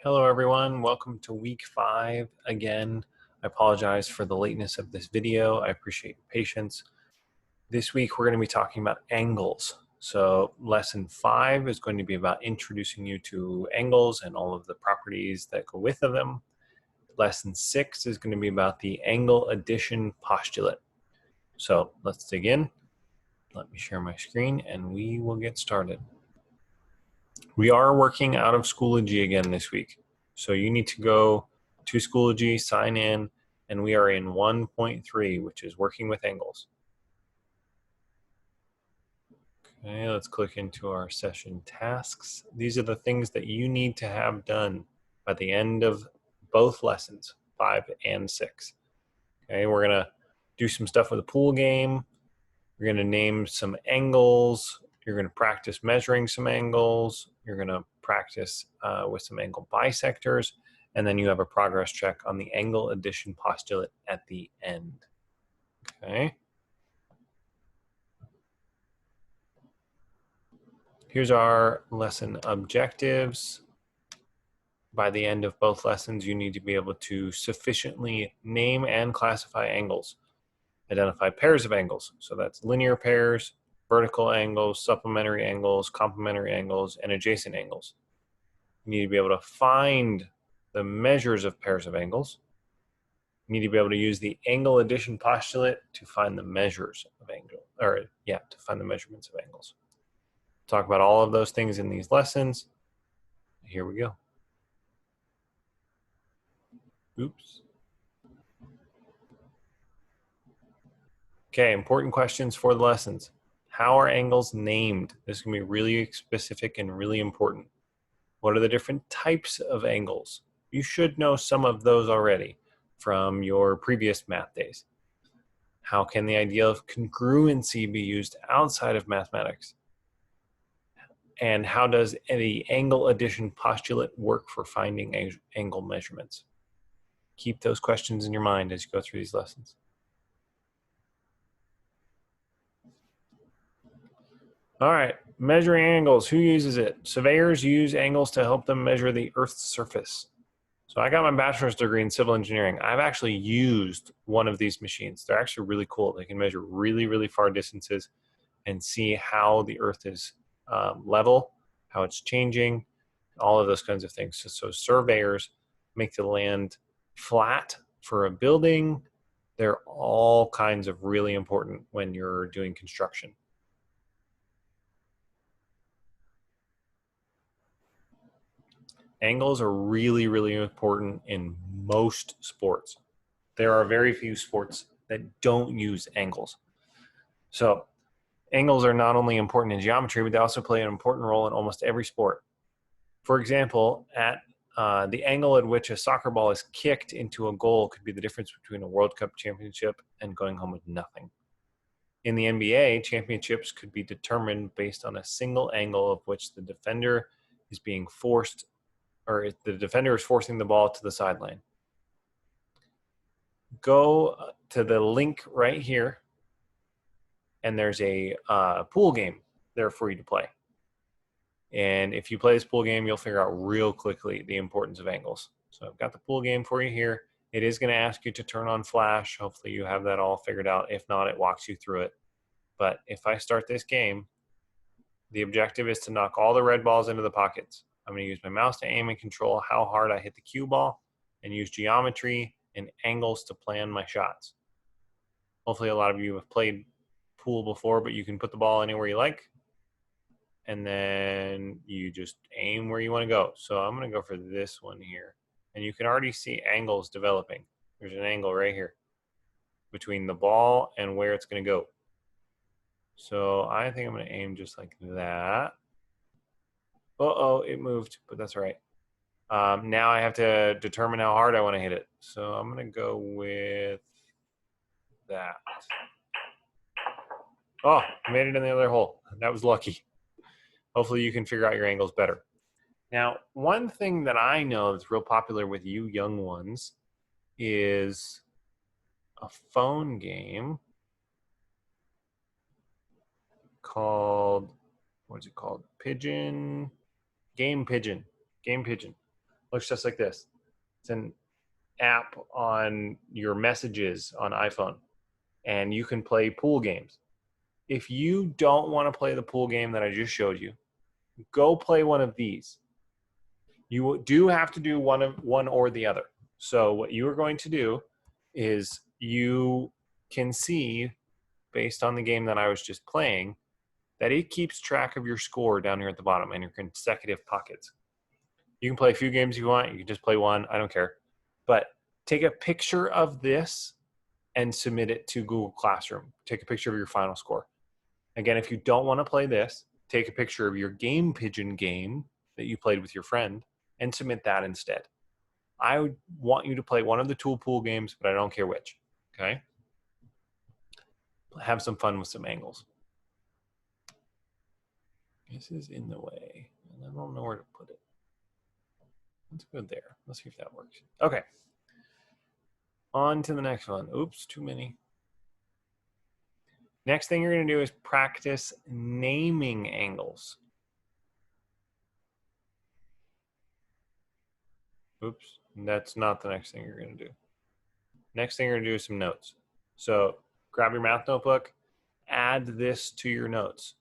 Hello everyone, welcome to week 5 again. I apologize for the lateness of this video. I appreciate your patience. This week we're going to be talking about angles. So lesson 5 is going to be about introducing you to angles and all of the properties that go with them. Lesson 6 is going to be about the angle addition postulate. So let's dig in. Let me share my screen and we will get started. We are working out of Schoology again this week. So you need to go to Schoology, sign in, and we are in 1.3, which is working with angles. Okay, let's click into our session tasks. These are the things that you need to have done by the end of both lessons, 5 and 6. Okay, we're gonna do some stuff with a pool game. You're gonna name some angles. You're gonna practice measuring some angles. You're gonna practice with some angle bisectors. And then you have a progress check on the angle addition postulate at the end. Okay. Here's our lesson objectives. By the end of both lessons, you need to be able to sufficiently name and classify angles. Identify pairs of angles. So that's linear pairs, vertical angles, supplementary angles, complementary angles, and adjacent angles. You need to be able to find the measures of pairs of angles. You need to be able to use the angle addition postulate to find the measures of angle, to find the measurements of angles. Talk about all of those things in these lessons. Here we go. Oops. Okay, important questions for the lessons. How are angles named? This can be really specific and really important. What are the different types of angles? You should know some of those already from your previous math days. How can the idea of congruency be used outside of mathematics? And how does the angle addition postulate work for finding angle measurements? Keep those questions in your mind as you go through these lessons. All right, measuring angles. Who uses it? Surveyors use angles to help them measure the Earth's surface. So I got my bachelor's degree in civil engineering. I've actually used one of these machines. They're actually really cool. They can measure really, really far distances and see how the Earth is level, how it's changing, all of those kinds of things. So surveyors make the land flat for a building. They're all kinds of really important when you're doing construction. Angles are really, really important in most sports. There are very few sports that don't use angles. So angles are not only important in geometry, but they also play an important role in almost every sport. For example, at the angle at which a soccer ball is kicked into a goal could be the difference between a World Cup championship and going home with nothing. In the NBA, championships could be determined based on a single angle of which the defender is being forced, or the defender is forcing the ball to the sideline. Go to the link right here, and there's a pool game there for you to play. And if you play this pool game, you'll figure out real quickly the importance of angles. So I've got the pool game for you here. It is going to ask you to turn on flash. Hopefully you have that all figured out. If not, it walks you through it. But if I start this game, the objective is to knock all the red balls into the pockets. I'm going to use my mouse to aim and control how hard I hit the cue ball and use geometry and angles to plan my shots. Hopefully a lot of you have played pool before, but you can put the ball anywhere you like. And then you just aim where you want to go. So I'm going to go for this one here. And you can already see angles developing. There's an angle right here between the ball and where it's going to go. So I think I'm going to aim just like that. Uh-oh, it moved, but that's all right. Now I have to determine how hard I want to hit it. So I'm going to go with that. Oh, I made it in the other hole. That was lucky. Hopefully you can figure out your angles better. Now, one thing that I know that's real popular with you young ones is a phone game called, what is it called? Game Pigeon. Looks just like this. It's an app on your messages on iPhone, and you can play pool games. If you don't want to play the pool game that I just showed you, go play one of these. You do have to do one or the other. So what you are going to do is you can see, based on the game that I was just playing, that it keeps track of your score down here at the bottom and your consecutive pockets. You can play a few games if you want. You can just play one. I don't care. But take a picture of this and submit it to Google Classroom. Take a picture of your final score. Again, if you don't want to play this, take a picture of your Game Pigeon game that you played with your friend and submit that instead. I would want you to play one of the tool pool games, but I don't care which. Okay? Have some fun with some angles. This is in the way, and I don't know where to put it. Let's go there. Let's see if that works. Okay. On to the next one. Oops, too many. Next thing you're going to do is practice naming angles. Oops, that's not the next thing you're going to do. Next thing you're going to do is some notes. So grab your math notebook, add this to your notes.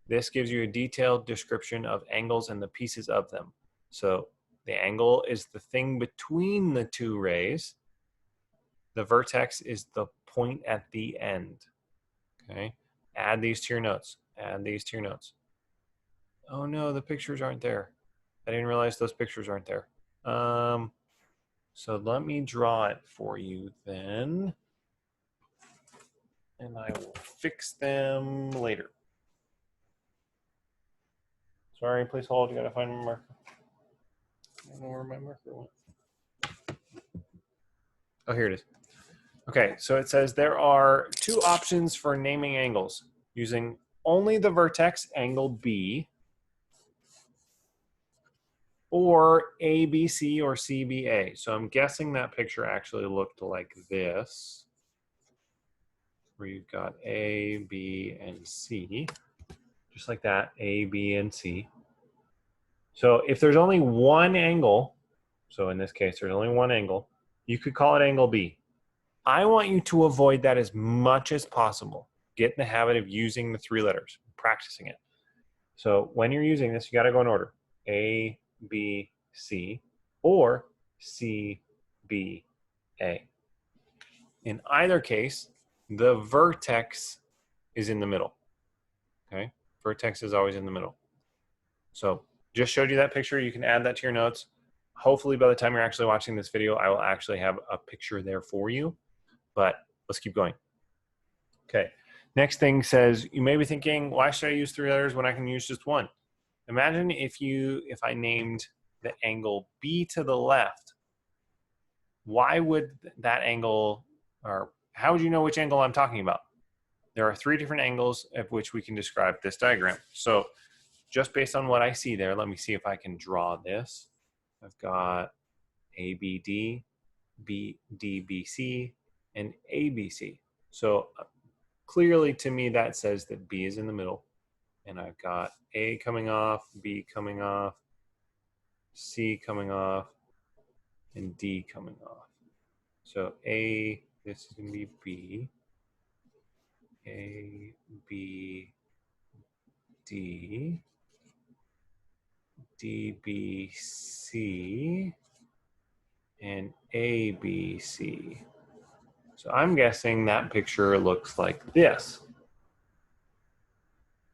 This gives you a detailed description of angles and the pieces of them. So the angle is the thing between the two rays. The vertex is the point at the end. Okay, add these to your notes. Add these to your notes. Oh no, the pictures aren't there. I didn't realize those pictures aren't there. So let me draw it for you then. And I will fix them later. Sorry, please hold. You gotta find my marker. I don't know where my marker went. Oh, here it is. Okay, so it says there are two options for naming angles using only the vertex, angle B, or ABC or CBA. So I'm guessing that picture actually looked like this, where you've got A, B, and C, just like that, A, B, and C. So if there's only one angle, so in this case, there's only one angle, you could call it angle B. I want you to avoid that as much as possible. Get in the habit of using the three letters, practicing it. So when you're using this, you got to go in order. A, B, C, or C, B, A. In either case, the vertex is in the middle. Okay? Vertex is always in the middle. So just showed you that picture. You can add that to your notes. Hopefully by the time you're actually watching this video, I will actually have a picture there for you. But let's keep going. Okay. Next thing says, you may be thinking, why should I use three letters when I can use just one? Imagine if I named the angle B to the left, why would that angle, or how would you know which angle I'm talking about? There are three different angles of which we can describe this diagram. So just based on what I see there, let me see if I can draw this. I've got ABD, BDBC, and ABC. So clearly to me that says that B is in the middle. And I've got A coming off, B coming off, C coming off, and D coming off. So A, this is going to be B, A, B, D, D, B, C, and A, B, C. So I'm guessing that picture looks like this,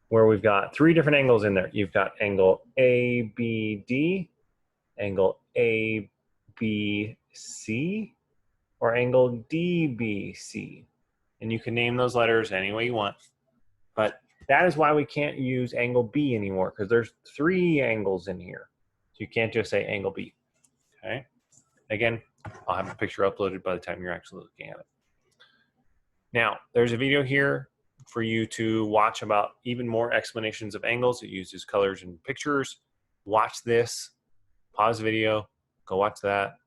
where we've got three different angles in there. You've got angle ABD, angle ABC, or angle DBC. And you can name those letters any way you want. But that is why we can't use angle B anymore, because there's three angles in here. So you can't just say angle B. Okay? Again, I'll have a picture uploaded by the time you're actually looking at it. Now, there's a video here for you to watch about even more explanations of angles. It uses colors and pictures. Watch this, pause the video, go watch that.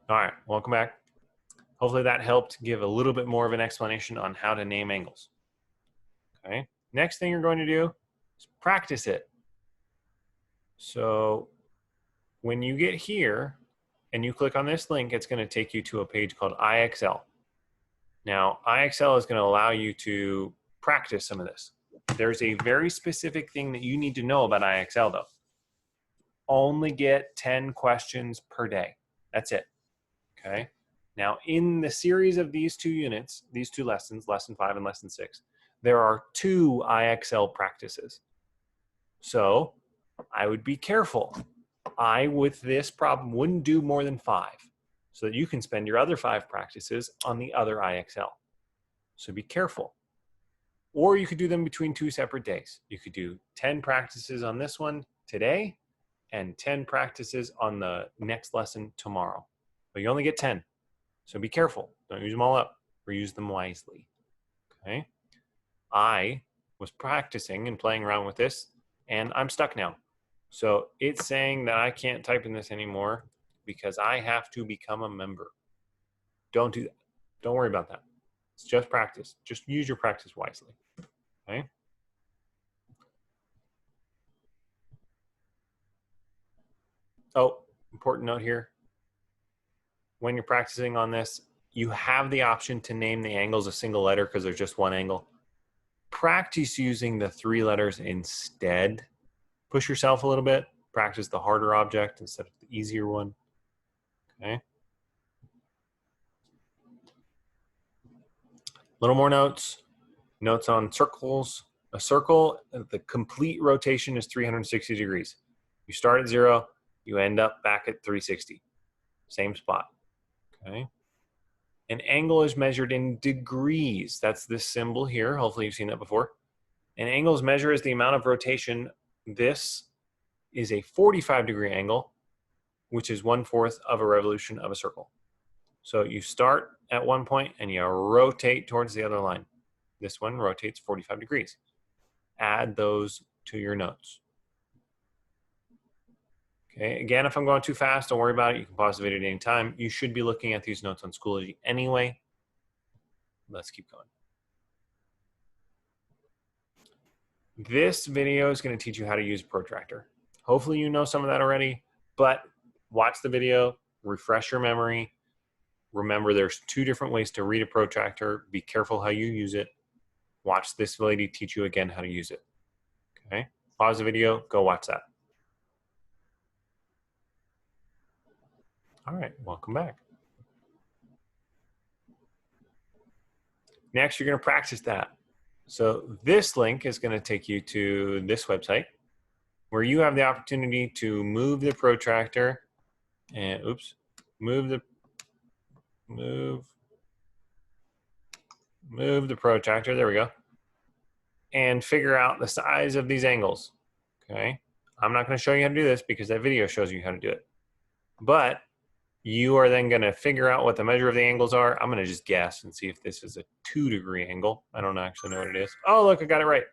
All right, welcome back. Hopefully that helped give a little bit more of an explanation on how to name angles. Okay, next thing you're going to do is practice it. So when you get here and you click on this link, it's going to take you to a page called IXL. Now, IXL is going to allow you to practice some of this. There's a very specific thing that you need to know about IXL, though. Only get 10 questions per day. That's it. Okay? Now, in the series of these two units, these two lessons, lesson 5 and lesson 6, there are 2 IXL practices. So I would be careful. I, with this problem, wouldn't do more than 5 so that you can spend your other 5 practices on the other IXL. So be careful. Or you could do them between 2 separate days. You could do 10 practices on this one today and 10 practices on the next lesson tomorrow. But you only get 10. So be careful. Don't use them all up, or use them wisely. Okay? I was practicing and playing around with this, and I'm stuck now. So it's saying that I can't type in this anymore because I have to become a member. Don't do that. Don't worry about that. It's just practice. Just use your practice wisely. Okay? Oh, important note here. When you're practicing on this, you have the option to name the angles a single letter because there's just one angle. Practice using the 3 letters instead. Push yourself a little bit. Practice the harder object instead of the easier one. Okay. Little more notes. Notes on circles. A circle, the complete rotation is 360 degrees. You start at 0, you end up back at 360. Same spot. Okay. An angle is measured in degrees. That's this symbol here. Hopefully you've seen that before. An angle is measured as the amount of rotation. This is a 45-degree angle, which is 1/4 of a revolution of a circle. So you start at one point and you rotate towards the other line. This one rotates 45 degrees. Add those to your notes. Okay, again, if I'm going too fast, don't worry about it. You can pause the video at any time. You should be looking at these notes on Schoology anyway. Let's keep going. This video is going to teach you how to use a protractor. Hopefully you know some of that already, but watch the video, refresh your memory. Remember, there's 2 different ways to read a protractor. Be careful how you use it. Watch this lady teach you again how to use it. Okay, pause the video, go watch that. All right, welcome back. Next, you're going to practice that. So this link is going to take you to this website where you have the opportunity to move the protractor and move the protractor. There we go. And figure out the size of these angles. Okay. I'm not going to show you how to do this because that video shows you how to do it. But you are then going to figure out what the measure of the angles are. I'm going to just guess and see if this is a 2-degree angle. I don't actually know what it is. Oh, look, I got it right.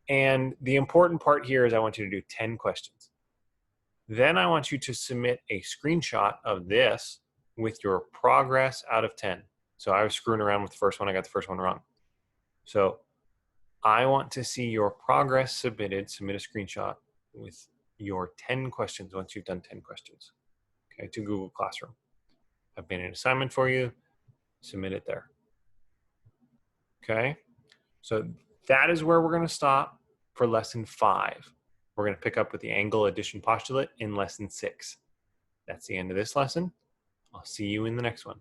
And the important part here is I want you to do 10 questions. Then I want you to submit a screenshot of this with your progress out of 10. So I was screwing around with the first one. I got the first one wrong. So I want to see your progress submitted. Submit a screenshot with your 10 questions once you've done 10 questions. Okay, to Google Classroom. I've made an assignment for you. Submit it there. Okay, so that is where we're going to stop for lesson 5. We're going to pick up with the angle addition postulate in lesson 6. That's the end of this lesson. I'll see you in the next one.